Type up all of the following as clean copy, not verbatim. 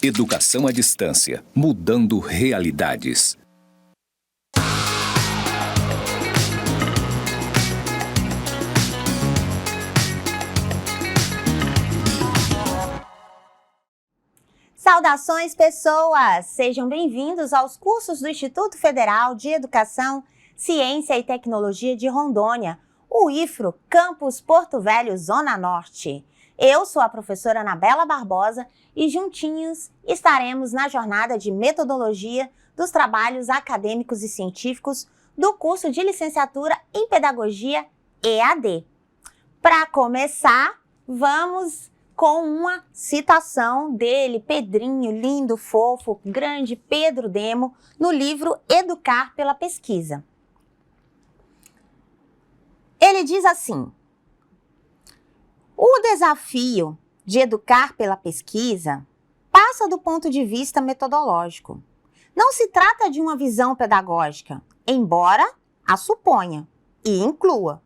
Educação à distância, mudando realidades. Saudações, pessoas! Sejam bem-vindos aos cursos do Instituto Federal de Educação, Ciência e Tecnologia de Rondônia, o IFRO, Campus Porto Velho, Zona Norte. Eu sou a professora Anabela Barbosa e juntinhos estaremos na jornada de metodologia dos trabalhos acadêmicos e científicos do curso de licenciatura em Pedagogia EAD. Para começar, vamos com uma citação dele, Pedrinho, lindo, fofo, grande Pedro Demo, no livro Educar pela Pesquisa. Ele diz assim: o desafio de educar pela pesquisa passa do ponto de vista metodológico. Não se trata de uma visão pedagógica, embora a suponha e inclua,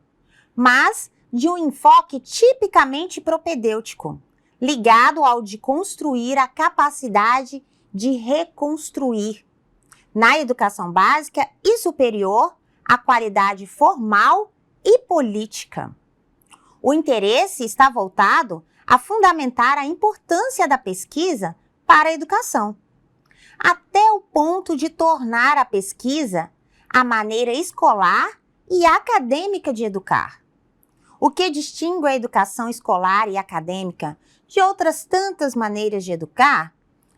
mas de um enfoque tipicamente propedêutico, ligado ao de construir a capacidade de reconstruir, na educação básica e superior, a qualidade formal e política. O interesse está voltado a fundamentar a importância da pesquisa para a educação, até o ponto de tornar a pesquisa a maneira escolar e acadêmica de educar. O que distingue a educação escolar e acadêmica de outras tantas maneiras de educar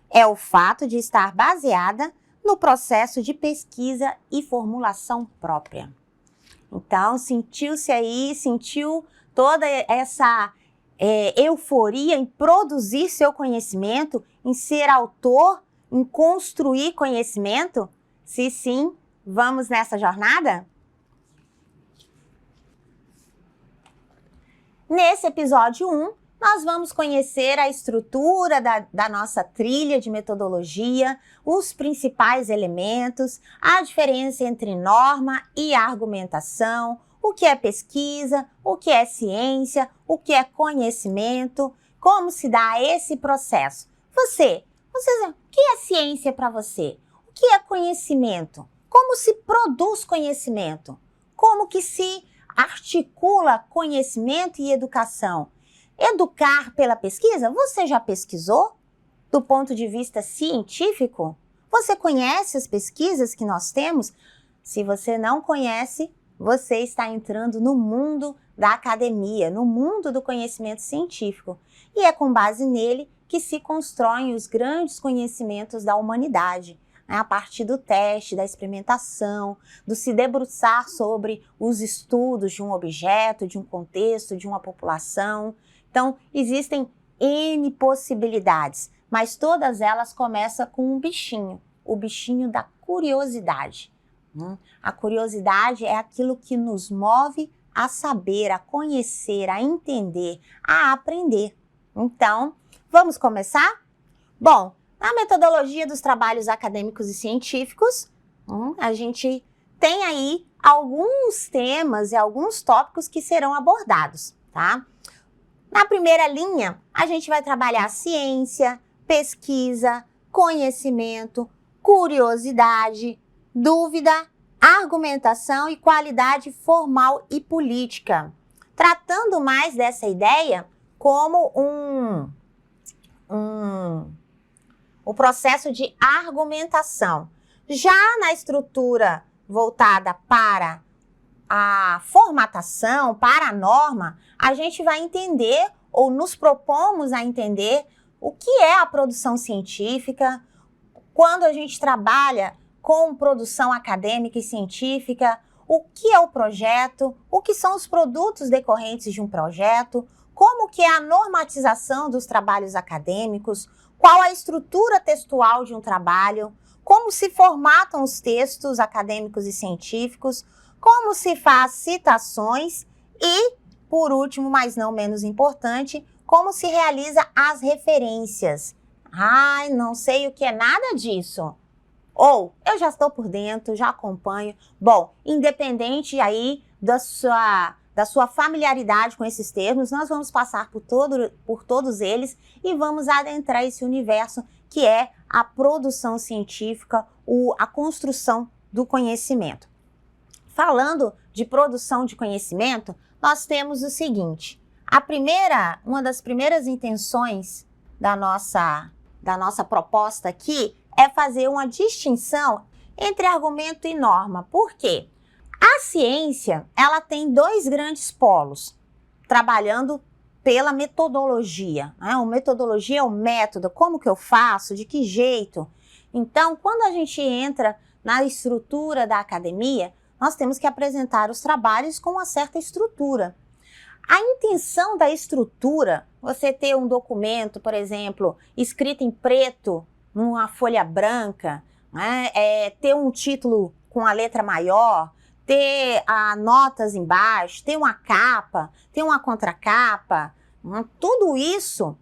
é o fato de estar baseada no processo de pesquisa e formulação própria. Então, sentiu toda essa euforia em produzir seu conhecimento, em ser autor, em construir conhecimento? Se sim, vamos nessa jornada? Nesse episódio 1, nós vamos conhecer a estrutura da nossa trilha de metodologia, os principais elementos, a diferença entre norma e argumentação, o que é pesquisa, o que é ciência, o que é conhecimento, como se dá esse processo. O que é ciência para você? O que é conhecimento? Como se produz conhecimento? Como que se articula conhecimento e educação? Educar pela pesquisa? Você já pesquisou? Do ponto de vista científico? Você conhece as pesquisas que nós temos? Se você não conhece, você está entrando no mundo da academia, no mundo do conhecimento científico. E é com base nele que se constroem os grandes conhecimentos da humanidade, a partir do teste, da experimentação, do se debruçar sobre os estudos de um objeto, de um contexto, de uma população. Então, existem N possibilidades, mas todas elas começam com um bichinho, o bichinho da curiosidade. A curiosidade é aquilo que nos move a saber, a conhecer, a entender, a aprender. Então, vamos começar? Bom, na metodologia dos trabalhos acadêmicos e científicos, a gente tem aí alguns temas e alguns tópicos que serão abordados, tá? Na primeira linha, a gente vai trabalhar ciência, pesquisa, conhecimento, curiosidade, dúvida, argumentação e qualidade formal e política, tratando mais dessa ideia como o processo de argumentação. Já na estrutura voltada para a formatação, para a norma, a gente vai entender ou nos propomos a entender o que é a produção científica, quando a gente trabalha com produção acadêmica e científica, o que é o projeto, o que são os produtos decorrentes de um projeto, como que é a normatização dos trabalhos acadêmicos, qual a estrutura textual de um trabalho, como se formatam os textos acadêmicos e científicos, como se faz citações e, por último, mas não menos importante, como se realiza as referências. Ai, não sei o que é nada disso. Ou, eu já estou por dentro, já acompanho. Bom, independente aí da da sua familiaridade com esses termos, nós vamos passar por todos eles e vamos adentrar esse universo que é a produção científica, a construção do conhecimento. Falando de produção de conhecimento, nós temos o seguinte: uma das primeiras intenções da nossa proposta aqui é fazer uma distinção entre argumento e norma. Por quê? A ciência, ela tem dois grandes polos, trabalhando pela metodologia. A metodologia é o método, como que eu faço, de que jeito. Então, quando a gente entra na estrutura da academia, nós temos que apresentar os trabalhos com uma certa estrutura. A intenção da estrutura, você ter um documento, por exemplo, escrito em preto, numa folha branca, né, ter um título com a letra maior, ter notas embaixo, ter uma capa, ter uma contracapa, tudo isso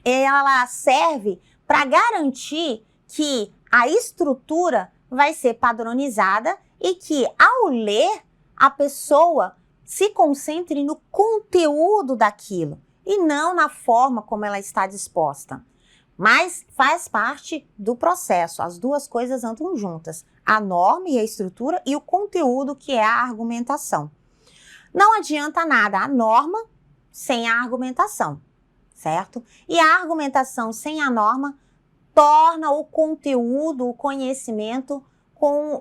ela serve para garantir que a estrutura vai ser padronizada e que, ao ler, a pessoa se concentre no conteúdo daquilo e não na forma como ela está disposta. Mas faz parte do processo, as duas coisas andam juntas, a norma e a estrutura e o conteúdo, que é a argumentação. Não adianta nada a norma sem a argumentação, certo? E a argumentação sem a norma torna o conteúdo, o conhecimento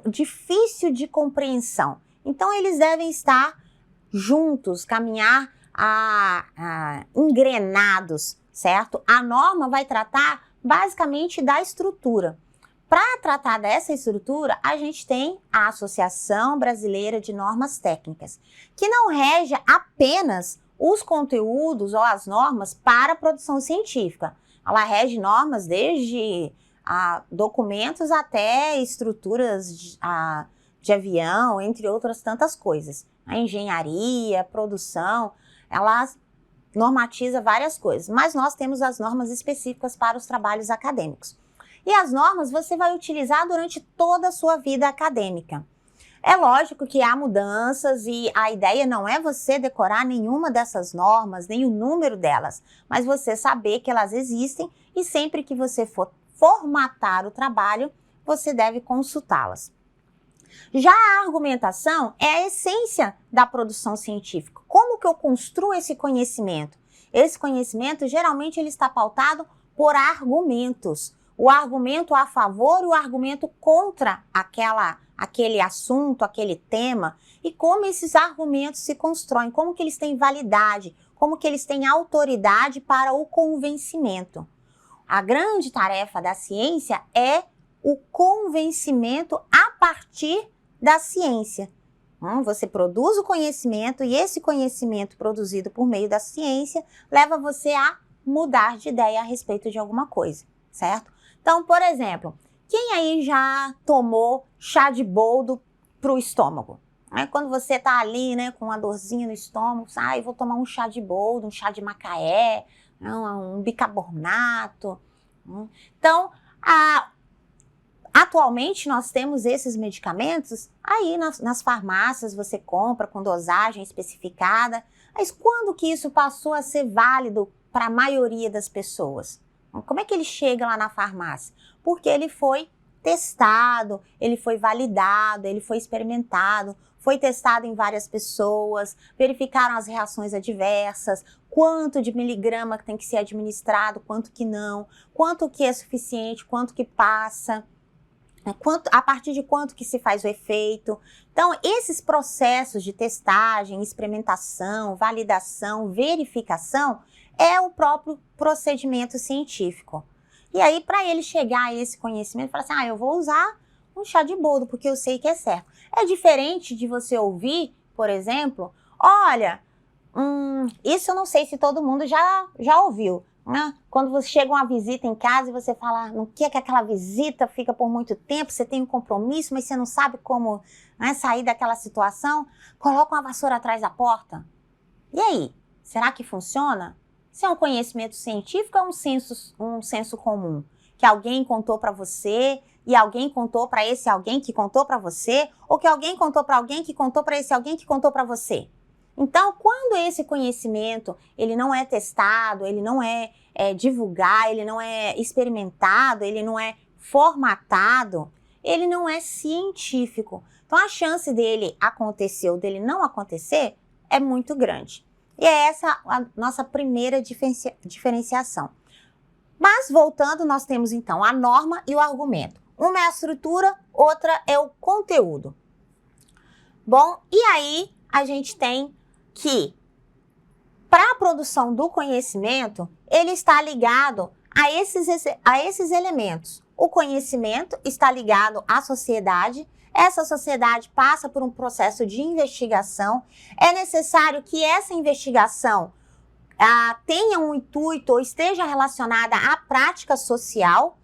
difícil de compreensão. Então, eles devem estar juntos, caminhar engrenados, certo? A norma vai tratar basicamente da estrutura. Para tratar dessa estrutura, a gente tem a Associação Brasileira de Normas Técnicas, que não rege apenas os conteúdos ou as normas para a produção científica. Ela rege normas desde documentos até estruturas de avião, entre outras tantas coisas. A engenharia, a produção, ela normatiza várias coisas, mas nós temos as normas específicas para os trabalhos acadêmicos. E as normas você vai utilizar durante toda a sua vida acadêmica. É lógico que há mudanças e a ideia não é você decorar nenhuma dessas normas, nem o número delas, mas você saber que elas existem e sempre que você for formatar o trabalho, você deve consultá-las. Já a argumentação é a essência da produção científica. Como que eu construo esse conhecimento? Esse conhecimento, geralmente, ele está pautado por argumentos. O argumento a favor e o argumento contra aquele assunto, aquele tema. E como esses argumentos se constroem, como que eles têm validade, como que eles têm autoridade para o convencimento. A grande tarefa da ciência é o convencimento a partir da ciência. Você produz o conhecimento e esse conhecimento produzido por meio da ciência leva você a mudar de ideia a respeito de alguma coisa, certo? Então, por exemplo, quem aí já tomou chá de boldo para o estômago? Quando você está ali, né, com uma dorzinha no estômago, eu vou tomar um chá de boldo, um chá de macaé, um bicarbonato. Então, atualmente nós temos esses medicamentos aí nas farmácias, você compra com dosagem especificada, mas quando que isso passou a ser válido para a maioria das pessoas? Como é que ele chega lá na farmácia? Porque ele foi testado, ele foi validado, ele foi experimentado, foi testado em várias pessoas, verificaram as reações adversas, quanto de miligrama tem que ser administrado, quanto que não, quanto que é suficiente, quanto que passa, a partir de quanto que se faz o efeito. Então, esses processos de testagem, experimentação, validação, verificação, é o próprio procedimento científico. E aí, para ele chegar a esse conhecimento, fala assim, eu vou usar um chá de boldo, porque eu sei que é certo. É diferente de você ouvir, por exemplo, olha, isso eu não sei se todo mundo já ouviu, né? Quando você chega uma visita em casa e você fala, não quer que aquela visita fica por muito tempo, você tem um compromisso, mas você não sabe como, né, sair daquela situação, coloca uma vassoura atrás da porta. E aí, será que funciona? Isso é um conhecimento científico ou é um senso comum? Que alguém contou para você e alguém contou para esse alguém que contou para você, ou que alguém contou para alguém que contou para esse alguém que contou para você? Então, quando esse conhecimento ele não é testado, ele não é divulgado, ele não é experimentado, ele não é formatado, ele não é científico. Então, a chance dele acontecer ou dele não acontecer é muito grande. E é essa a nossa primeira diferenciação. Mas, voltando, nós temos então a norma e o argumento. Uma é a estrutura, outra é o conteúdo. Bom, e aí a gente tem que, para a produção do conhecimento, ele está ligado a esses elementos. O conhecimento está ligado à sociedade, essa sociedade passa por um processo de investigação, é necessário que essa investigação tenha um intuito ou esteja relacionada à prática social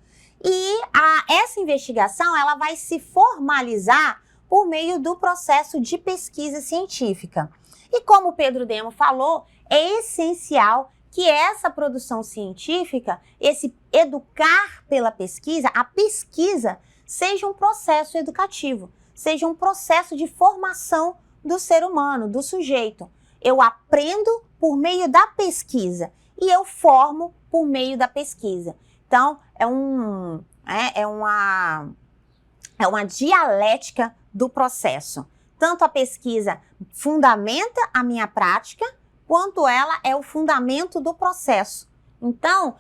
e essa investigação ela vai se formalizar por meio do processo de pesquisa científica. E como o Pedro Demo falou, é essencial que essa produção científica, esse educar pela pesquisa, a pesquisa seja um processo educativo, seja um processo de formação do ser humano, do sujeito. Eu aprendo por meio da pesquisa e eu formo por meio da pesquisa. Então, é uma dialética do processo. Tanto a pesquisa fundamenta a minha prática, quanto ela é o fundamento do processo. Então,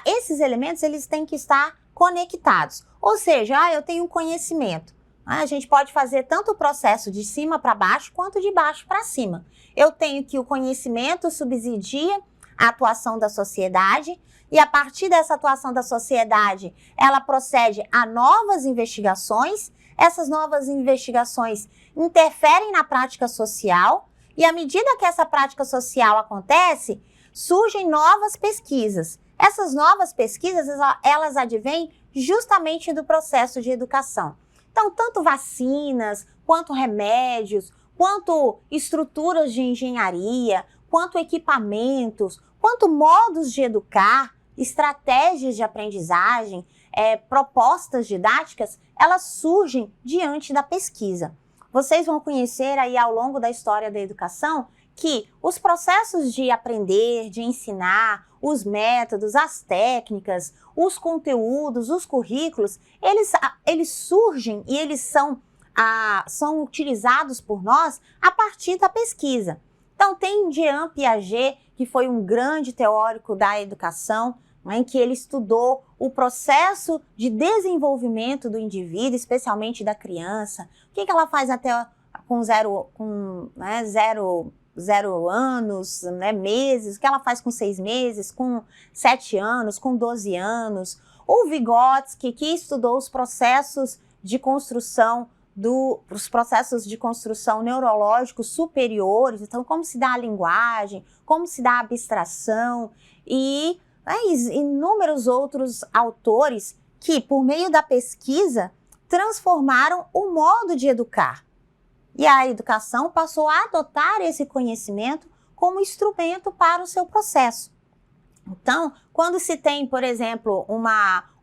esses elementos eles têm que estar conectados. Ou seja, eu tenho um conhecimento. A gente pode fazer tanto o processo de cima para baixo, quanto de baixo para cima. Eu tenho que o conhecimento subsidia a atuação da sociedade, e a partir dessa atuação da sociedade, ela procede a novas investigações. Essas novas investigações interferem na prática social, e à medida que essa prática social acontece, surgem novas pesquisas. Essas novas pesquisas, elas advêm justamente do processo de educação. Então, tanto vacinas, quanto remédios, quanto estruturas de engenharia, quanto equipamentos, quanto modos de educar, estratégias de aprendizagem, propostas didáticas, elas surgem diante da pesquisa. Vocês vão conhecer aí ao longo da história da educação que os processos de aprender, de ensinar, os métodos, as técnicas, os conteúdos, os currículos, eles surgem e eles são utilizados por nós a partir da pesquisa. Então, tem Jean Piaget, que foi um grande teórico da educação, em que ele estudou o processo de desenvolvimento do indivíduo, especialmente da criança. O que ela faz até com zero anos, meses, o que ela faz com 6 meses, com 7 anos, com 12 anos. O Vygotsky, que estudou os processos de construção neurológicos superiores, então como se dá a linguagem, como se dá a abstração e inúmeros outros autores que, por meio da pesquisa, transformaram o modo de educar. E a educação passou a adotar esse conhecimento como instrumento para o seu processo. Então, quando se tem, por exemplo,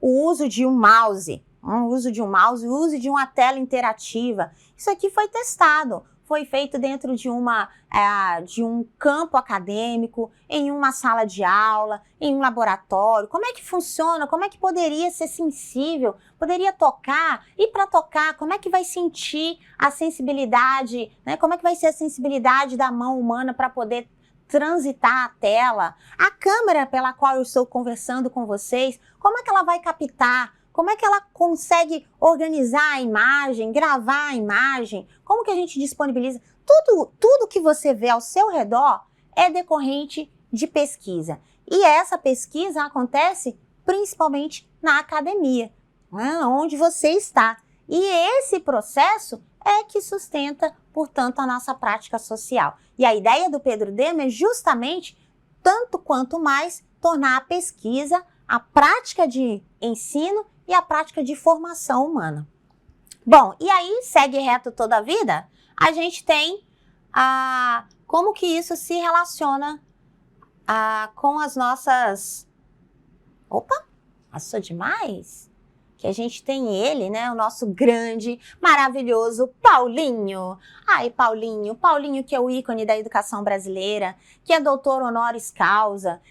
o uso de um mouse, o uso de uma tela interativa, isso aqui foi testado. Foi feito dentro de um campo acadêmico, em uma sala de aula, em um laboratório. Como é que funciona? Como é que poderia ser sensível? Poderia tocar? E para tocar, como é que vai sentir a sensibilidade? Como é que vai ser a sensibilidade da mão humana para poder transitar a tela? A câmera pela qual eu estou conversando com vocês, como é que ela vai captar? Como é que ela consegue organizar a imagem, gravar a imagem? Como que a gente disponibiliza? Tudo que você vê ao seu redor é decorrente de pesquisa. E essa pesquisa acontece principalmente na academia, onde você está. E esse processo é que sustenta, portanto, a nossa prática social. E a ideia do Pedro Demo é justamente, tanto quanto mais, tornar a pesquisa, a prática de ensino e a prática de formação humana. Bom, e aí, segue reto toda a vida, a gente tem como que isso se relaciona com as nossas... Opa, passou demais? que a gente tem ele, né, o nosso grande, maravilhoso Paulinho. Ai, Paulinho que é o ícone da educação brasileira, que é doutor honoris causa,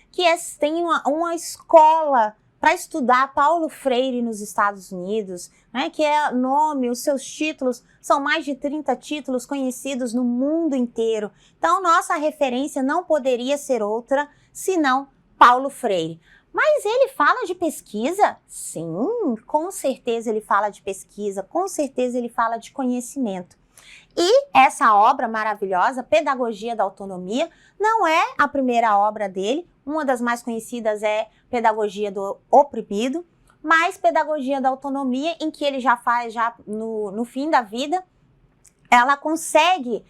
tem uma escola para estudar Paulo Freire nos Estados Unidos, né, que é nome, os seus títulos, são mais de 30 títulos conhecidos no mundo inteiro. Então, nossa referência não poderia ser outra senão Paulo Freire. Mas ele fala de pesquisa? Sim, com certeza ele fala de pesquisa, com certeza ele fala de conhecimento. E essa obra maravilhosa, Pedagogia da Autonomia, não é a primeira obra dele. Uma das mais conhecidas é Pedagogia do Oprimido, mas Pedagogia da Autonomia, em que ele já faz no fim da vida, ela consegue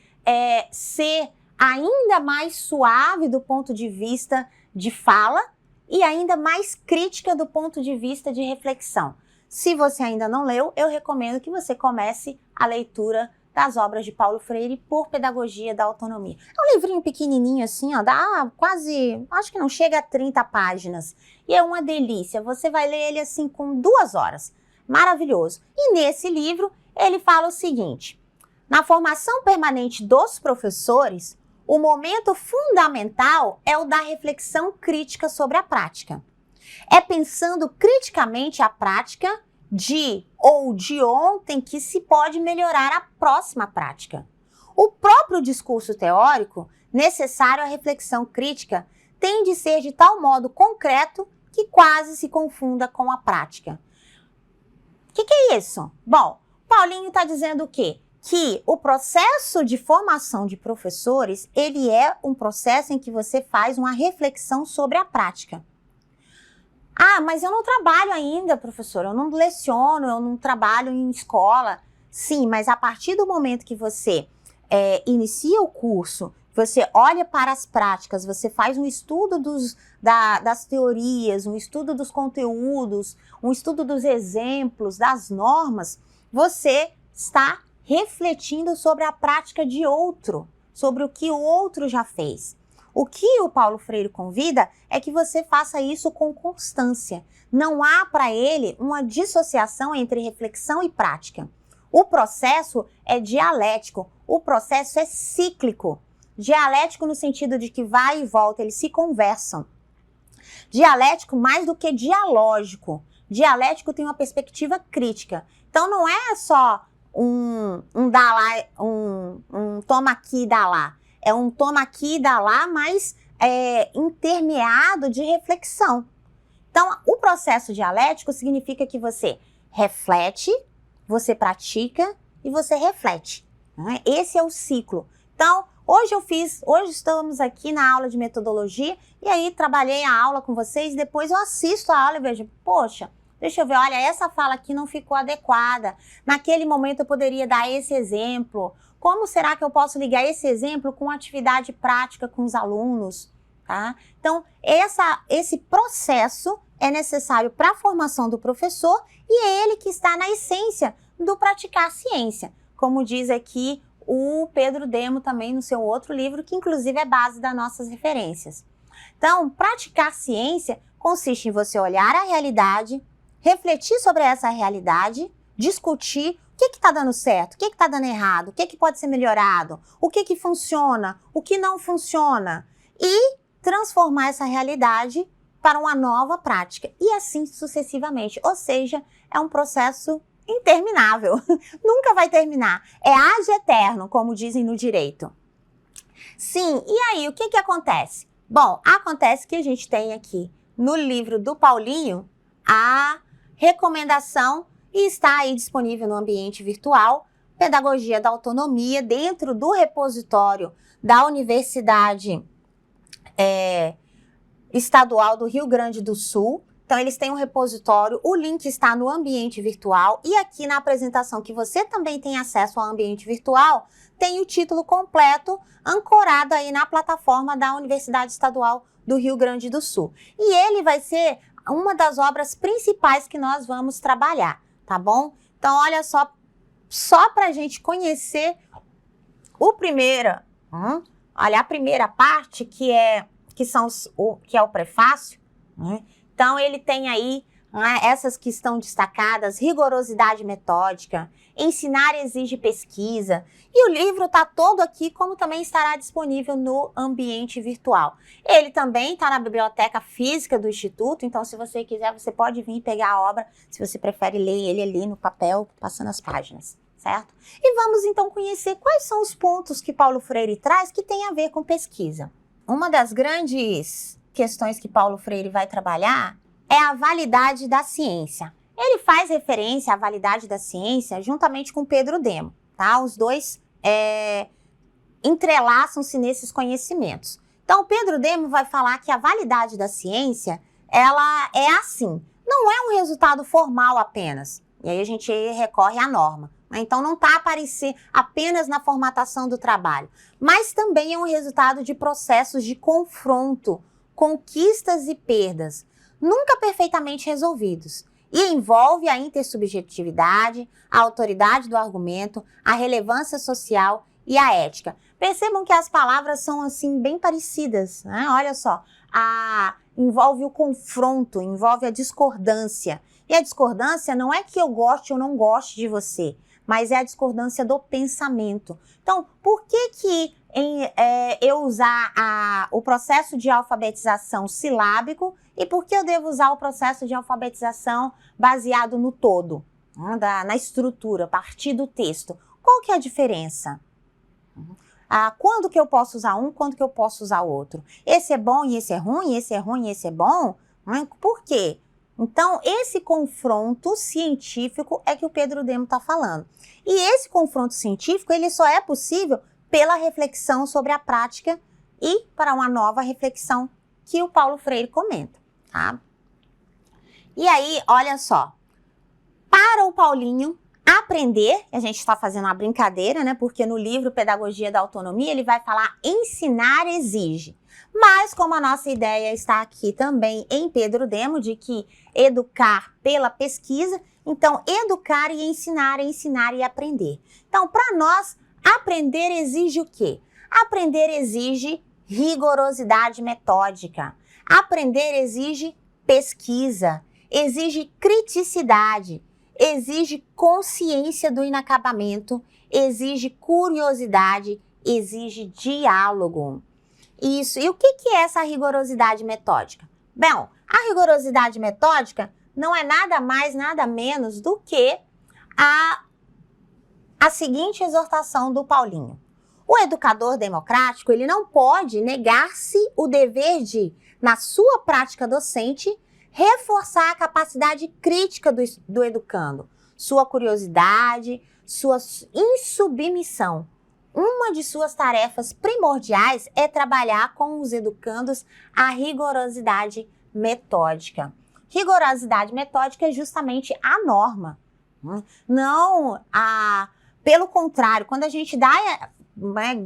ser ainda mais suave do ponto de vista de fala e ainda mais crítica do ponto de vista de reflexão. Se você ainda não leu, eu recomendo que você comece a leitura das obras de Paulo Freire por Pedagogia da Autonomia. É um livrinho pequenininho assim, ó, dá quase, acho que não chega a 30 páginas. E é uma delícia, você vai ler ele assim com 2 horas. Maravilhoso. E nesse livro, ele fala o seguinte: na formação permanente dos professores, o momento fundamental é o da reflexão crítica sobre a prática. É pensando criticamente a prática de ontem que se pode melhorar a próxima prática. O próprio discurso teórico, necessário à reflexão crítica, tem de ser de tal modo concreto que quase se confunda com a prática. O que é isso? Bom, Paulinho está dizendo o quê? Que o processo de formação de professores, ele é um processo em que você faz uma reflexão sobre a prática. Ah, mas eu não trabalho ainda, professor, eu não leciono, eu não trabalho em escola. Sim, mas a partir do momento que você inicia o curso, você olha para as práticas, você faz um estudo das teorias, um estudo dos conteúdos, um estudo dos exemplos, das normas, você está refletindo sobre a prática de outro, sobre o que o outro já fez. O que o Paulo Freire convida é que você faça isso com constância. Não há para ele uma dissociação entre reflexão e prática. O processo é dialético, o processo é cíclico. Dialético no sentido de que vai e volta, eles se conversam. Dialético mais do que dialógico. Dialético tem uma perspectiva crítica. Então não é só um toma aqui e dá lá. É um toma aqui e dá lá, mas intermeado de reflexão. Então, o processo dialético significa que você reflete, você pratica e você reflete. Né? Esse é o ciclo. Então, hoje estamos aqui na aula de metodologia e aí trabalhei a aula com vocês, depois eu assisto a aula e vejo, poxa, deixa eu ver, olha, essa fala aqui não ficou adequada. Naquele momento eu poderia dar esse exemplo. Como será que eu posso ligar esse exemplo com atividade prática com os alunos? Tá? Então, esse processo é necessário para a formação do professor e é ele que está na essência do praticar ciência. Como diz aqui o Pedro Demo também no seu outro livro, que inclusive é base das nossas referências. Então, praticar ciência consiste em você olhar a realidade, refletir sobre essa realidade, discutir o que está dando certo, o que está dando errado, o que pode ser melhorado, o que funciona, o que não funciona e transformar essa realidade para uma nova prática e assim sucessivamente. Ou seja, é um processo interminável, nunca vai terminar, é ad eterno, como dizem no direito. Sim, e aí o que acontece? Bom, acontece que a gente tem aqui no livro do Paulinho a recomendação e está aí disponível no ambiente virtual, Pedagogia da Autonomia, dentro do repositório da Universidade Estadual do Rio Grande do Sul. Então, eles têm um repositório, o link está no ambiente virtual e aqui na apresentação, que você também tem acesso ao ambiente virtual, tem o título completo ancorado aí na plataforma da Universidade Estadual do Rio Grande do Sul. E ele vai ser uma das obras principais que nós vamos trabalhar. Tá bom? Então, olha só para a gente conhecer olha a primeira parte que é o prefácio, né? Então, ele tem aí essas que estão destacadas, rigorosidade metódica, ensinar exige pesquisa. E o livro está todo aqui, como também estará disponível no ambiente virtual. Ele também está na biblioteca física do Instituto, então se você quiser, você pode vir pegar a obra, se você prefere ler ele ali no papel, passando as páginas, certo? E vamos então conhecer quais são os pontos que Paulo Freire traz que tem a ver com pesquisa. Uma das grandes questões que Paulo Freire vai trabalhar é a validade da ciência. Ele faz referência à validade da ciência juntamente com Pedro Demo, tá? Os dois entrelaçam-se nesses conhecimentos. Então, Pedro Demo vai falar que a validade da ciência, ela é assim, não é um resultado formal apenas, e aí a gente recorre à norma. Então, não está a aparecer apenas na formatação do trabalho, mas também é um resultado de processos de confronto, conquistas e perdas, nunca perfeitamente resolvidos, e envolve a intersubjetividade, a autoridade do argumento, a relevância social e a ética. Percebam que as palavras são assim bem parecidas, né? Olha só, envolve o confronto, envolve a discordância. E a discordância não é que eu goste ou não goste de você, mas é a discordância do pensamento. Então, por que eu usar o processo de alfabetização silábico e por que eu devo usar o processo de alfabetização baseado no todo, na estrutura, a partir do texto? Qual que é a diferença? Quando que eu posso usar um, quando que eu posso usar outro? Esse é bom e esse é ruim, esse é ruim e esse é bom? Por quê? Então, esse confronto científico é que o Pedro Demo está falando. E esse confronto científico, ele só é possível pela reflexão sobre a prática e para uma nova reflexão que o Paulo Freire comenta, tá? E aí, olha só, para o Paulinho, aprender, a gente está fazendo uma brincadeira, né? Porque no livro Pedagogia da Autonomia, ele vai falar ensinar exige. Mas como a nossa ideia está aqui também em Pedro Demo, de que educar pela pesquisa, então educar e ensinar e aprender. Então, para nós, aprender exige o quê? Aprender exige rigorosidade metódica. Aprender exige pesquisa, exige criticidade, exige consciência do inacabamento, exige curiosidade, exige diálogo. Isso. E o que é essa rigorosidade metódica? Bom, a rigorosidade metódica não é nada mais, nada menos do que a seguinte exortação do Paulinho. O educador democrático, ele não pode negar-se o dever de, na sua prática docente, reforçar a capacidade crítica do educando, sua curiosidade, sua insubmissão. Uma de suas tarefas primordiais é trabalhar com os educandos a rigorosidade metódica. Rigorosidade metódica é justamente a norma. Não pelo contrário, quando a gente dá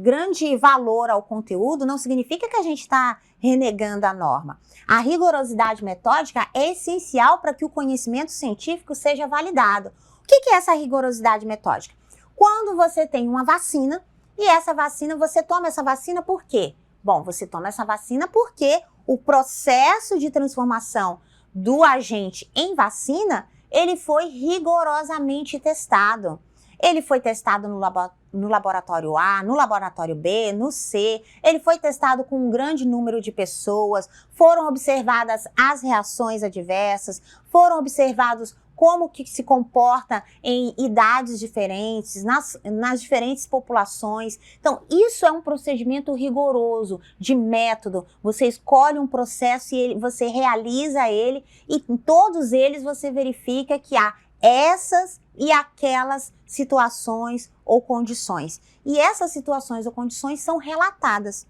grande valor ao conteúdo, não significa que a gente está renegando a norma. A rigorosidade metódica é essencial para que o conhecimento científico seja validado. O que é essa rigorosidade metódica? Quando você tem uma vacina, e você toma essa vacina por quê? Bom, você toma essa vacina porque o processo de transformação do agente em vacina, ele foi rigorosamente testado. Ele foi testado no laboratório A, no laboratório B, no C. Ele foi testado com um grande número de pessoas. Foram observadas as reações adversas. Foram observados como que se comporta em idades diferentes, nas diferentes populações. Então, isso é um procedimento rigoroso, de método. Você escolhe um processo e você realiza ele, e em todos eles você verifica que há essas e aquelas situações ou condições. E essas situações ou condições são relatadas.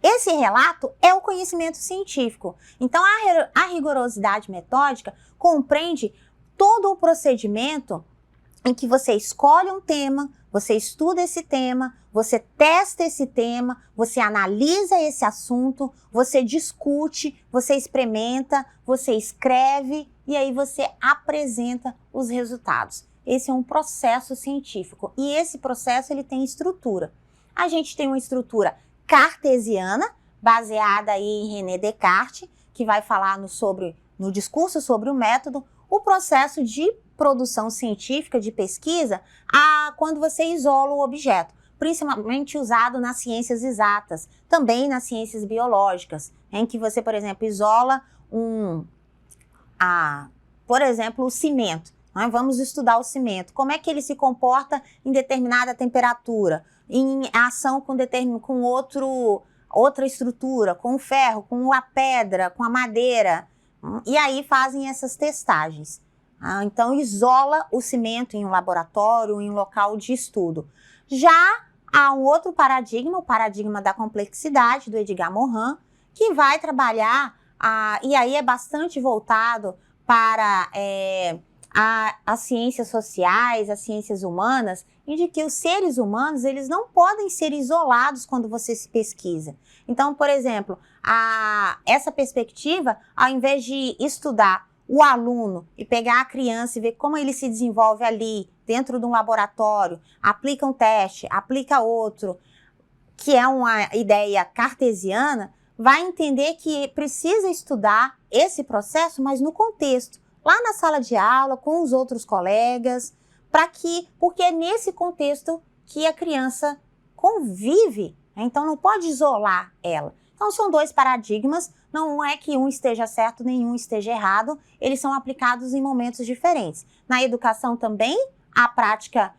Esse relato é o conhecimento científico. Então, a rigorosidade metódica compreende todo o procedimento em que você escolhe um tema, você estuda esse tema, você testa esse tema, você analisa esse assunto, você discute, você experimenta, você escreve e aí você apresenta os resultados. Esse é um processo científico e esse processo ele tem estrutura. A gente tem uma estrutura cartesiana, baseada aí em René Descartes, que vai falar sobre no discurso sobre o método, o processo de produção científica, de pesquisa, quando você isola o objeto, principalmente usado nas ciências exatas, também nas ciências biológicas, em que você, por exemplo, isola por exemplo, o cimento. Vamos estudar o cimento. Como é que ele se comporta em determinada temperatura, em ação com outra estrutura, com o ferro, com a pedra, com a madeira. E aí fazem essas testagens. Então, isola o cimento em um laboratório, em um local de estudo. Já há um outro paradigma, o paradigma da complexidade, do Edgar Morin, que vai trabalhar, e aí é bastante voltado para as ciências sociais, as ciências humanas, e de que os seres humanos, eles não podem ser isolados quando você se pesquisa. Então, por exemplo, essa perspectiva, ao invés de estudar o aluno e pegar a criança e ver como ele se desenvolve ali, dentro de um laboratório, aplica um teste, aplica outro, que é uma ideia cartesiana, vai entender que precisa estudar esse processo, mas no contexto, lá na sala de aula, com os outros colegas, porque é nesse contexto que a criança convive, então não pode isolar ela. Então são dois paradigmas, não é que um esteja certo, nenhum esteja errado, eles são aplicados em momentos diferentes. Na educação também, a prática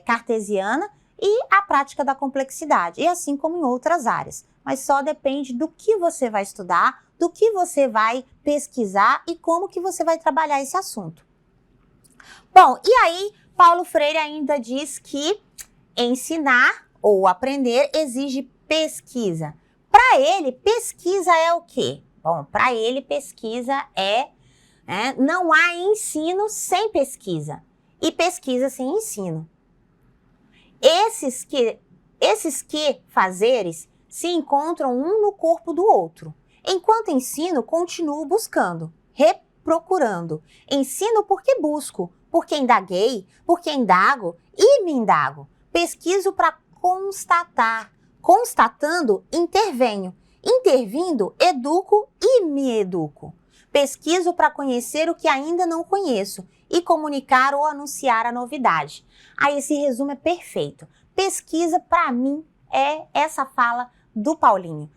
cartesiana e a prática da complexidade, e assim como em outras áreas. Mas só depende do que você vai estudar, do que você vai pesquisar e como que você vai trabalhar esse assunto. Bom, e aí Paulo Freire ainda diz que ensinar ou aprender exige pesquisa. Para ele, pesquisa é o quê? Bom, para ele, pesquisa não há ensino sem pesquisa e pesquisa sem ensino. Esses fazeres se encontram um no corpo do outro. Enquanto ensino, continuo buscando, reprocurando. Ensino porque busco, porque indaguei, porque indago e me indago. Pesquiso para constatar. Constatando, intervenho. Intervindo, educo e me educo. Pesquiso para conhecer o que ainda não conheço e comunicar ou anunciar a novidade. Aí esse resumo é perfeito. Pesquisa, para mim, é essa fala do Paulinho.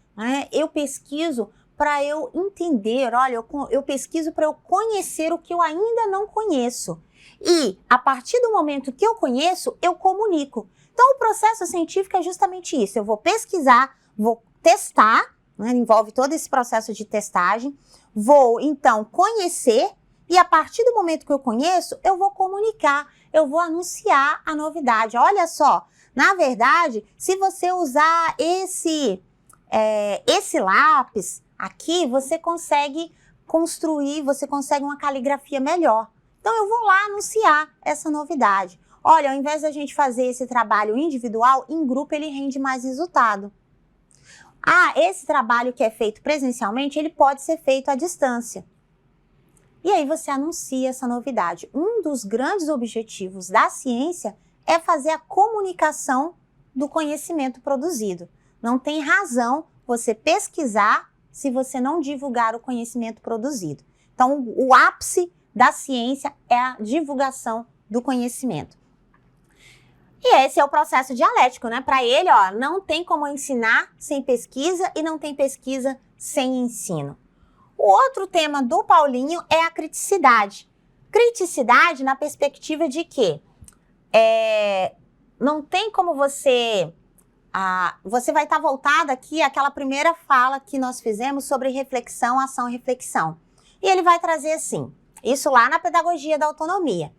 Eu pesquiso para eu entender, olha, eu pesquiso para eu conhecer o que eu ainda não conheço. E, a partir do momento que eu conheço, eu comunico. Então, o processo científico é justamente isso. Eu vou pesquisar, vou testar, envolve todo esse processo de testagem, vou, então, conhecer, e a partir do momento que eu conheço, eu vou comunicar, eu vou anunciar a novidade. Olha só, na verdade, se você usar esse lápis aqui, você consegue construir, você consegue uma caligrafia melhor. Então, eu vou lá anunciar essa novidade. Olha, ao invés da gente fazer esse trabalho individual, em grupo ele rende mais resultado. Esse trabalho que é feito presencialmente, ele pode ser feito à distância. E aí você anuncia essa novidade. Um dos grandes objetivos da ciência é fazer a comunicação do conhecimento produzido. Não tem razão você pesquisar se você não divulgar o conhecimento produzido. Então, o ápice da ciência é a divulgação do conhecimento. E esse é o processo dialético, né? Para ele, não tem como ensinar sem pesquisa e não tem pesquisa sem ensino. O outro tema do Paulinho é a criticidade. Criticidade na perspectiva de que não tem como você vai estar voltado aqui àquela primeira fala que nós fizemos sobre reflexão, ação e reflexão. E ele vai trazer assim, isso lá na pedagogia da autonomia.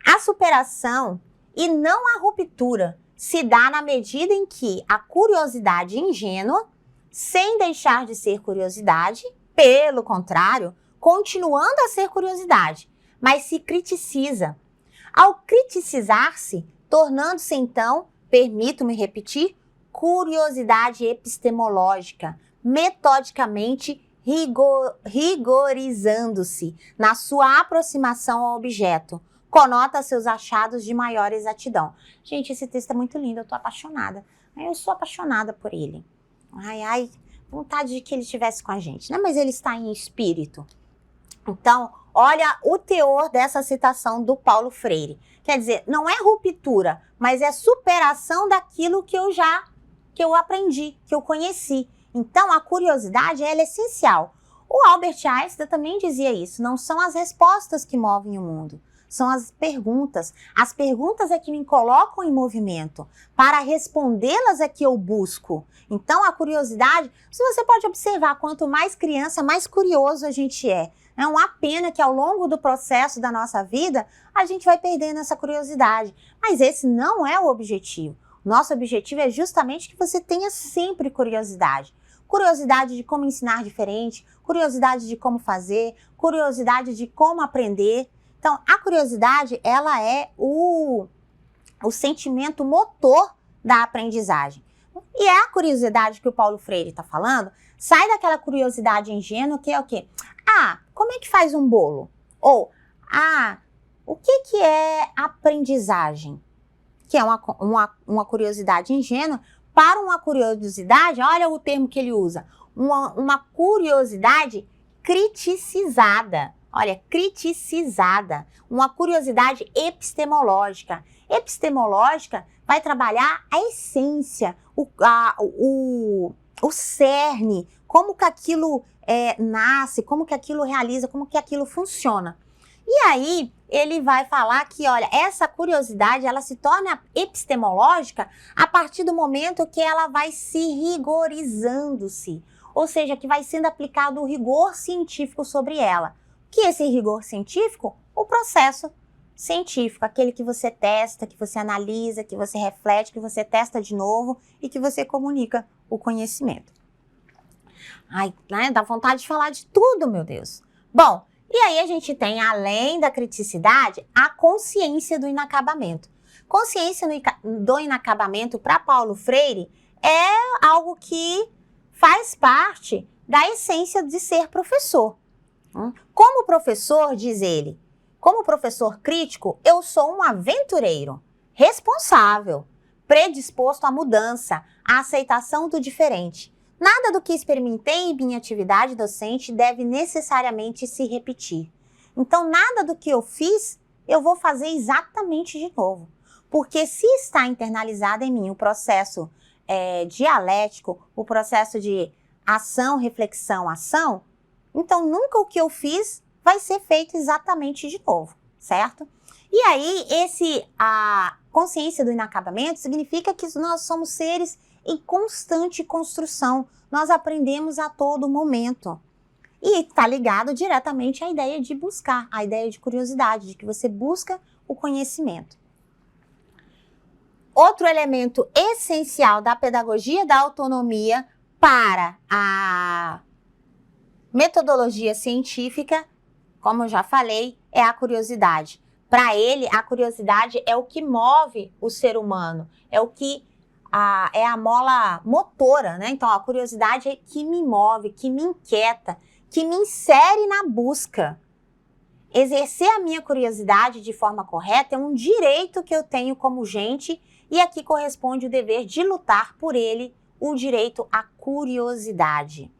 A superação e não a ruptura se dá na medida em que a curiosidade ingênua, sem deixar de ser curiosidade, pelo contrário, continuando a ser curiosidade, mas se criticiza. Ao criticizar-se, tornando-se então, permito-me repetir, curiosidade epistemológica, metodicamente rigorizando-se na sua aproximação ao objeto, conota seus achados de maior exatidão. Gente, esse texto é muito lindo, eu tô apaixonada. Eu sou apaixonada por ele. Ai, vontade de que ele estivesse com a gente, né? Mas ele está em espírito. Então, olha o teor dessa citação do Paulo Freire. Quer dizer, não é ruptura, mas é superação daquilo que eu aprendi, que eu conheci. Então, a curiosidade ela é essencial. O Albert Einstein também dizia isso. Não são as respostas que movem o mundo, são as perguntas. As perguntas é que me colocam em movimento. Para respondê-las é que eu busco. Então, a curiosidade, se você pode observar, quanto mais criança, mais curioso a gente é. É uma pena que ao longo do processo da nossa vida, a gente vai perdendo essa curiosidade. Mas esse não é o objetivo. Nosso objetivo é justamente que você tenha sempre curiosidade. Curiosidade de como ensinar diferente, curiosidade de como fazer, curiosidade de como aprender. Então, a curiosidade, ela é o sentimento motor da aprendizagem. E é a curiosidade que o Paulo Freire está falando, sai daquela curiosidade ingênua que é o quê? Ah, como é que faz um bolo? Ou, o que é aprendizagem? Que é uma curiosidade ingênua para uma curiosidade, olha o termo que ele usa, uma curiosidade criticizada. Olha, criticizada, uma curiosidade epistemológica. Epistemológica vai trabalhar a essência, o cerne, como que aquilo nasce, como que aquilo realiza, como que aquilo funciona. E aí, ele vai falar que, olha, essa curiosidade, ela se torna epistemológica a partir do momento que ela vai se rigorizando-se, ou seja, que vai sendo aplicado o rigor científico sobre ela. Que esse rigor científico? O processo científico, aquele que você testa, que você analisa, que você reflete, que você testa de novo e que você comunica o conhecimento. Ai, né? Dá vontade de falar de tudo, meu Deus. Bom, e aí a gente tem, além da criticidade, a consciência do inacabamento. Consciência do inacabamento, para Paulo Freire, é algo que faz parte da essência de ser professor. Como professor, diz ele, como professor crítico, eu sou um aventureiro, responsável, predisposto à mudança, à aceitação do diferente. Nada do que experimentei em minha atividade docente deve necessariamente se repetir. Então, nada do que eu fiz, eu vou fazer exatamente de novo. Porque se está internalizado em mim o processo dialético, o processo de ação, reflexão, ação, então nunca o que eu fiz vai ser feito exatamente de novo, certo? E aí, a consciência do inacabamento significa que nós somos seres em constante construção, nós aprendemos a todo momento. E está ligado diretamente à ideia de buscar, à ideia de curiosidade, de que você busca o conhecimento. Outro elemento essencial da pedagogia da autonomia para a metodologia científica, como eu já falei, é a curiosidade. Para ele, a curiosidade é o que move o ser humano, é a mola motora, né? Então, a curiosidade é que me move, que me inquieta, que me insere na busca. Exercer a minha curiosidade de forma correta é um direito que eu tenho como gente e aqui corresponde o dever de lutar por ele, o direito à curiosidade.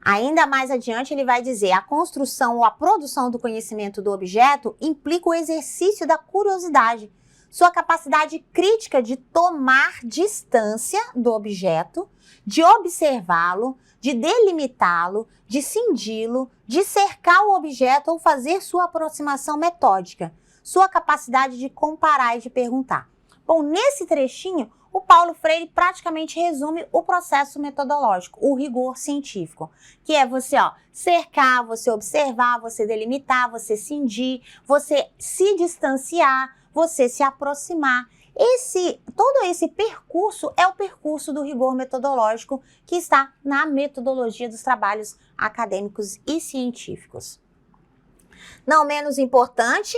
Ainda mais adiante ele vai dizer, a construção ou a produção do conhecimento do objeto implica o exercício da curiosidade, sua capacidade crítica de tomar distância do objeto, de observá-lo, de delimitá-lo, de cindi-lo, de cercar o objeto ou fazer sua aproximação metódica, sua capacidade de comparar e de perguntar. Bom, nesse trechinho, o Paulo Freire praticamente resume o processo metodológico, o rigor científico, que é você cercar, você observar, você delimitar, você cindir, você se distanciar, você se aproximar. Todo esse percurso é o percurso do rigor metodológico que está na metodologia dos trabalhos acadêmicos e científicos. Não menos importante,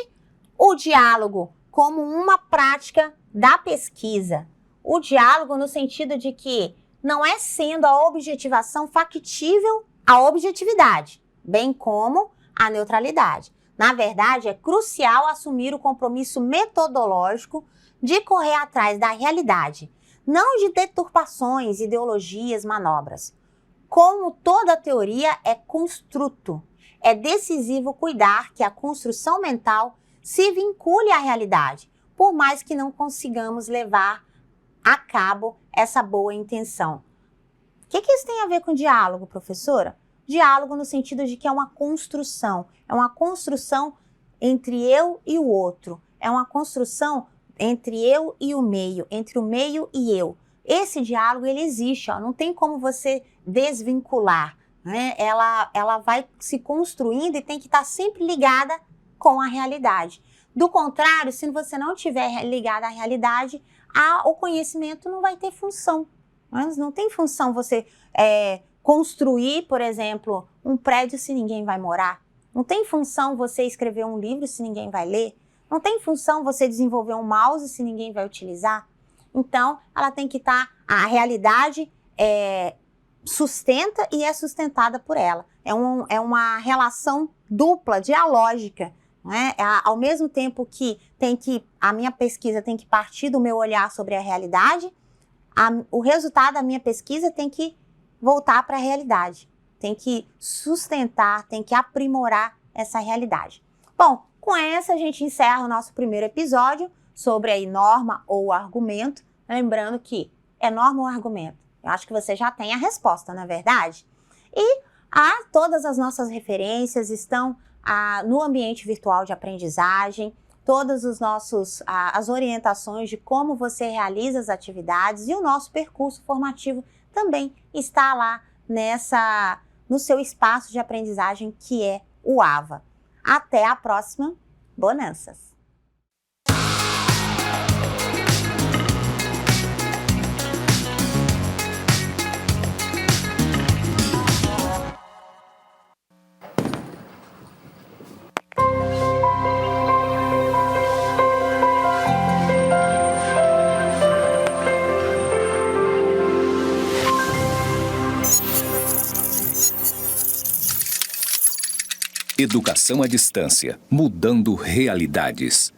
o diálogo como uma prática da pesquisa. O diálogo no sentido de que não é sendo a objetivação factível à objetividade, bem como a neutralidade. Na verdade, é crucial assumir o compromisso metodológico de correr atrás da realidade, não de deturpações, ideologias, manobras. como toda teoria é construto, é decisivo cuidar que a construção mental se vincule à realidade, por mais que não consigamos levar a cabo essa boa intenção. O que isso tem a ver com diálogo, professora? Diálogo no sentido de que é uma construção entre eu e o outro, é uma construção entre eu e o meio, entre o meio e eu. Esse diálogo, ele existe, não tem como você desvincular, né? Ela vai se construindo e tem que estar sempre ligada com a realidade. Do contrário, se você não estiver ligada à realidade, o conhecimento não vai ter função. Mas não tem função você construir, por exemplo, um prédio se ninguém vai morar. Não tem função você escrever um livro se ninguém vai ler. Não tem função você desenvolver um mouse se ninguém vai utilizar. Então, ela tem que estar... A realidade sustenta e é sustentada por ela. É uma relação dupla, dialógica. Né? Ao mesmo tempo que a minha pesquisa tem que partir do meu olhar sobre a realidade, o resultado da minha pesquisa tem que voltar para a realidade, tem que sustentar, tem que aprimorar essa realidade. Bom, com essa a gente encerra o nosso primeiro episódio sobre a norma ou argumento, lembrando que é norma ou argumento? Eu acho que você já tem a resposta, não é verdade? E todas as nossas referências estão no ambiente virtual de aprendizagem, todas as orientações de como você realiza as atividades e o nosso percurso formativo também está lá no seu espaço de aprendizagem que é o AVA. Até a próxima, bonanças! Educação à distância, mudando realidades.